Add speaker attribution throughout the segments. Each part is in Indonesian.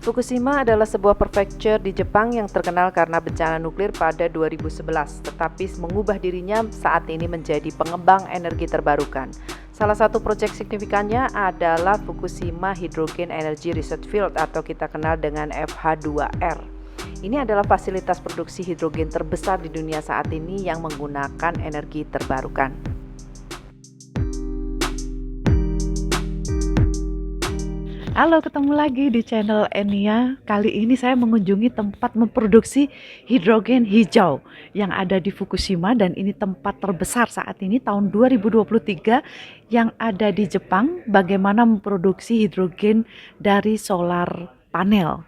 Speaker 1: Fukushima adalah sebuah prefecture di Jepang yang terkenal karena bencana nuklir pada 2011, tetapi mengubah dirinya saat ini menjadi pengembang energi terbarukan. Salah satu proyek signifikannya adalah Fukushima Hydrogen Energy Research Field atau kita kenal dengan FH2R. Ini adalah fasilitas produksi hidrogen terbesar di dunia saat ini yang menggunakan energi terbarukan.
Speaker 2: Halo, ketemu lagi di channel Enia. Kali ini saya mengunjungi tempat memproduksi hidrogen hijau yang ada di Fukushima, dan ini tempat terbesar saat ini tahun 2023 yang ada di Jepang. Bagaimana memproduksi hidrogen dari solar panel.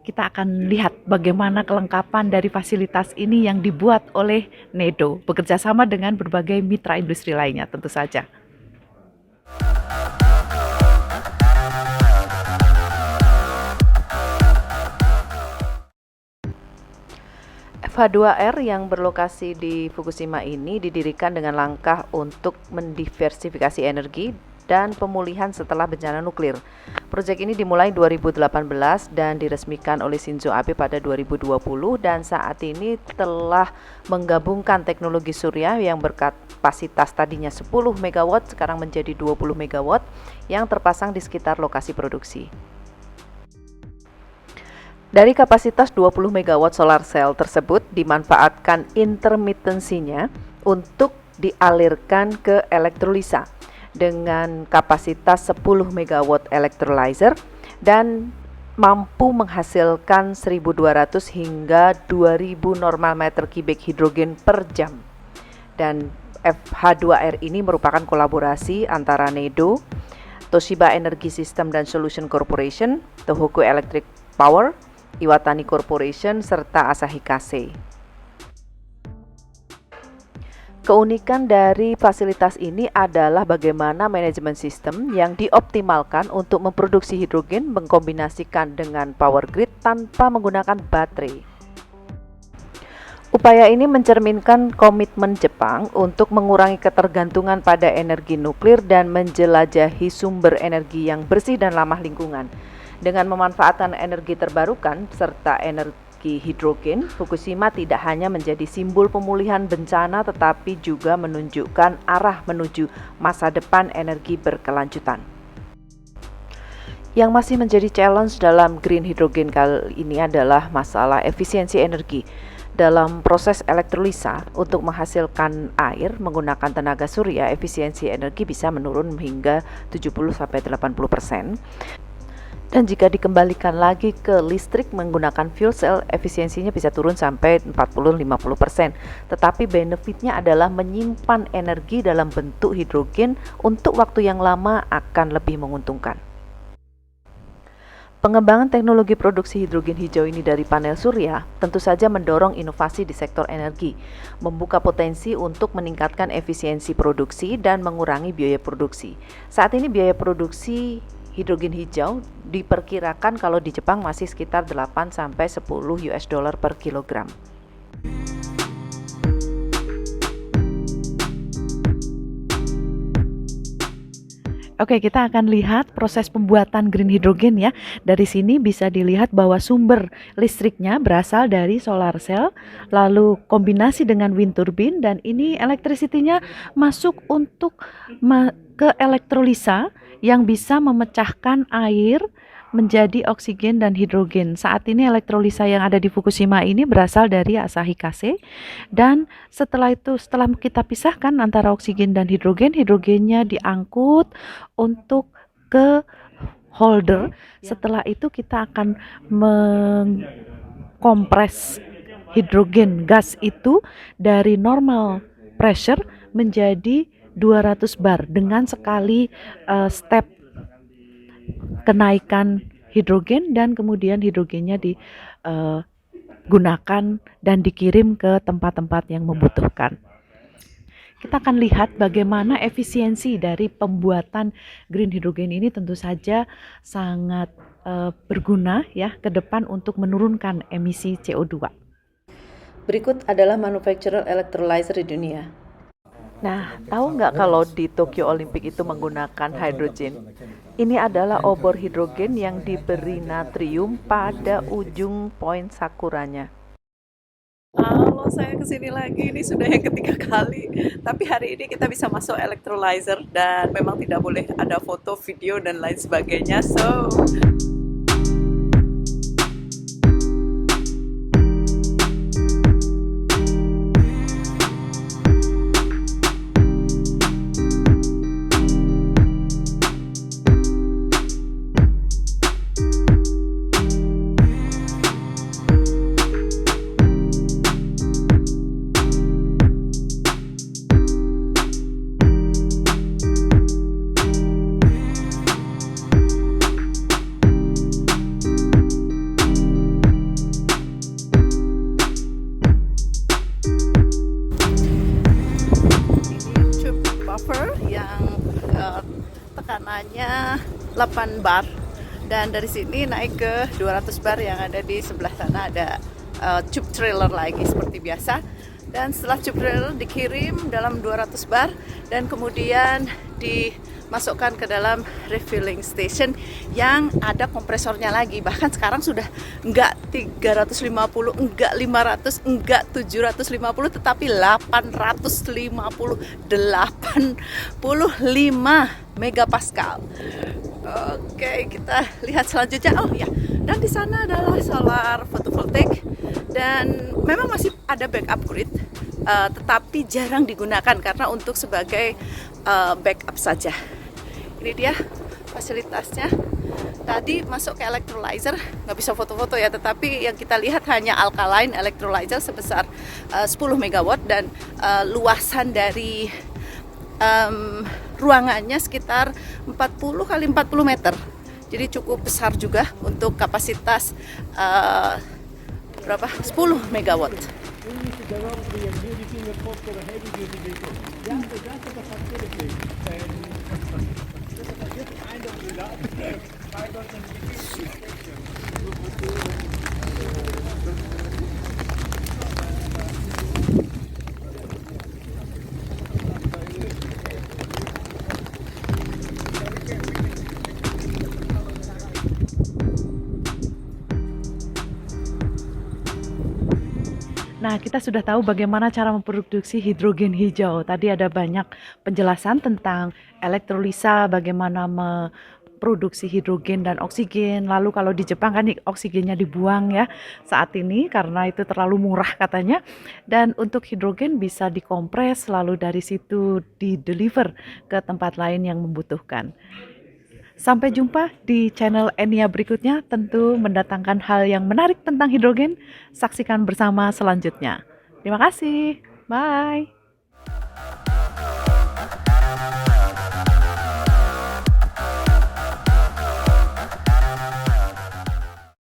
Speaker 2: Kita akan lihat bagaimana kelengkapan dari fasilitas ini yang dibuat oleh NEDO bekerjasama dengan berbagai mitra industri lainnya tentu saja.
Speaker 1: FH2R yang berlokasi di Fukushima ini didirikan dengan langkah untuk mendiversifikasi energi dan pemulihan setelah bencana nuklir. Proyek ini dimulai 2018 dan diresmikan oleh Shinzo Abe pada 2020 dan saat ini telah menggabungkan teknologi surya yang berkapasitas tadinya 10 MW sekarang menjadi 20 MW yang terpasang di sekitar lokasi produksi. Dari kapasitas 20 MW solar cell tersebut dimanfaatkan intermittensinya untuk dialirkan ke elektrolisa dengan kapasitas 10 MW electrolyzer dan mampu menghasilkan 1.200 hingga 2.000 normal meter kubik hidrogen per jam. Dan FH2R ini merupakan kolaborasi antara NEDO, Toshiba Energy System dan Solution Corporation, Tohoku Electric Power, Iwatani Corporation, serta Asahi Kasei. Keunikan dari fasilitas ini adalah bagaimana manajemen sistem yang dioptimalkan untuk memproduksi hidrogen mengkombinasikan dengan power grid tanpa menggunakan baterai. Upaya ini mencerminkan komitmen Jepang untuk mengurangi ketergantungan pada energi nuklir dan menjelajahi sumber energi yang bersih dan ramah lingkungan. Dengan memanfaatkan energi terbarukan serta energi hidrogen, Fukushima tidak hanya menjadi simbol pemulihan bencana tetapi juga menunjukkan arah menuju masa depan energi berkelanjutan. Yang masih menjadi challenge dalam green hydrogen kali ini adalah masalah efisiensi energi. Dalam proses elektrolisa untuk menghasilkan air menggunakan tenaga surya, efisiensi energi bisa menurun hingga 70-80%. Dan jika dikembalikan lagi ke listrik menggunakan fuel cell, efisiensinya bisa turun sampai 40-50%. Tetapi benefitnya adalah menyimpan energi dalam bentuk hidrogen untuk waktu yang lama akan lebih menguntungkan. Pengembangan teknologi produksi hidrogen hijau ini dari panel surya tentu saja mendorong inovasi di sektor energi, membuka potensi untuk meningkatkan efisiensi produksi dan mengurangi biaya produksi. Saat ini biaya produksi hidrogen hijau diperkirakan kalau di Jepang masih sekitar 8-10 US dollar per kilogram.
Speaker 2: Oke, kita akan lihat proses pembuatan green hydrogen ya. Dari sini bisa dilihat bahwa sumber listriknya berasal dari solar cell, lalu kombinasi dengan wind turbine, dan ini electricity-nya masuk untuk ke elektrolisa yang bisa memecahkan air menjadi oksigen dan hidrogen. Saat ini elektrolisa yang ada di Fukushima ini berasal dari Asahi Kasei, dan setelah kita pisahkan antara oksigen dan hidrogen, hidrogennya diangkut untuk ke holder. Setelah itu kita akan mengkompres hidrogen gas itu dari normal pressure menjadi 200 bar dengan sekali step kenaikan hidrogen, dan kemudian hidrogennya digunakan dan dikirim ke tempat-tempat yang membutuhkan. Kita akan lihat bagaimana efisiensi dari pembuatan green hydrogen ini tentu saja sangat berguna ya ke depan untuk menurunkan emisi CO2.
Speaker 1: Berikut adalah manufacturer electrolyzer di dunia. Nah, tahu nggak kalau di Tokyo Olympic itu menggunakan hidrogen? Ini adalah obor hidrogen yang diberi natrium pada ujung poin sakuranya.
Speaker 3: Halo, saya kesini lagi. Ini sudah yang ketiga kali. Tapi hari ini kita bisa masuk electrolyzer dan memang tidak boleh ada foto, video dan lain sebagainya. So, ini tube buffer yang tekanannya 8 bar dan dari sini naik ke 200 bar yang ada di sebelah sana ada tube trailer lagi seperti biasa. Dan setelah tube trailer dikirim dalam 200 bar dan kemudian dimasukkan ke dalam refilling station yang ada kompresornya lagi. Bahkan sekarang sudah enggak 350, enggak 500, enggak 750 tetapi 855 megapascal. Oke, kita lihat selanjutnya. Oh ya, dan di sana adalah solar photovoltaic dan memang masih ada backup grid, tetapi jarang digunakan karena untuk sebagai backup saja. Ini dia fasilitasnya. Tadi masuk ke electrolyzer, nggak bisa foto-foto ya, tetapi yang kita lihat hanya alkaline electrolyzer sebesar 10 megawatt dan luasan dari ruangannya sekitar 40 kali 40 meter. Jadi cukup besar juga untuk kapasitas berapa? 10 megawatt.
Speaker 2: Nah, kita sudah tahu bagaimana cara memproduksi hidrogen hijau. Tadi ada banyak penjelasan tentang elektrolisa, bagaimana memproduksi hidrogen dan oksigen. Lalu kalau di Jepang kan oksigennya dibuang ya saat ini karena itu terlalu murah katanya. Dan untuk hidrogen bisa dikompres lalu dari situ di-deliver ke tempat lain yang membutuhkan. Sampai jumpa di channel Enia berikutnya, tentu mendatangkan hal yang menarik tentang hidrogen. Saksikan bersama selanjutnya. Terima kasih. Bye.